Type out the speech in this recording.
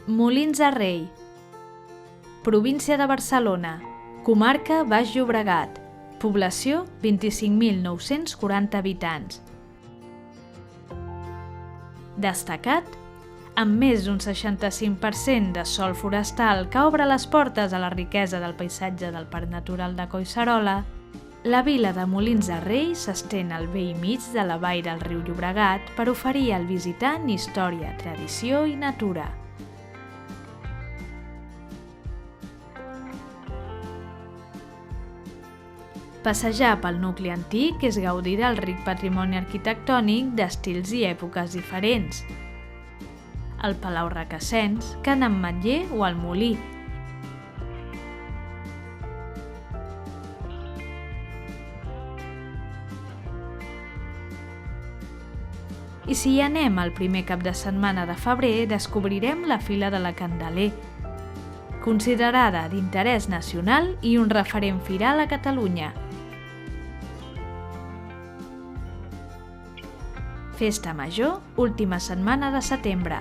Molins de Rei, província de Barcelona, comarca Baix Llobregat, població 25.940 habitants. Destacat, amb més d'un 65% de sòl forestal que obre les portes a la riquesa del paisatge del Parc Natural de Collserola, la vila de Molins de Rei s'estén al bell mig de la vall del riu Llobregat per oferir al visitant història, tradició i natura. Passejar pel nucli antic és gaudir del ric patrimoni arquitectònic d'estils i èpoques diferents. El Palau Requesens, Can Ametller o el Molí. I si hi anem el primer cap de setmana de febrer, descobrirem la Fira de la Candeler, considerada d'interès nacional i un referent firal a Catalunya. Festa Major, última setmana de setembre.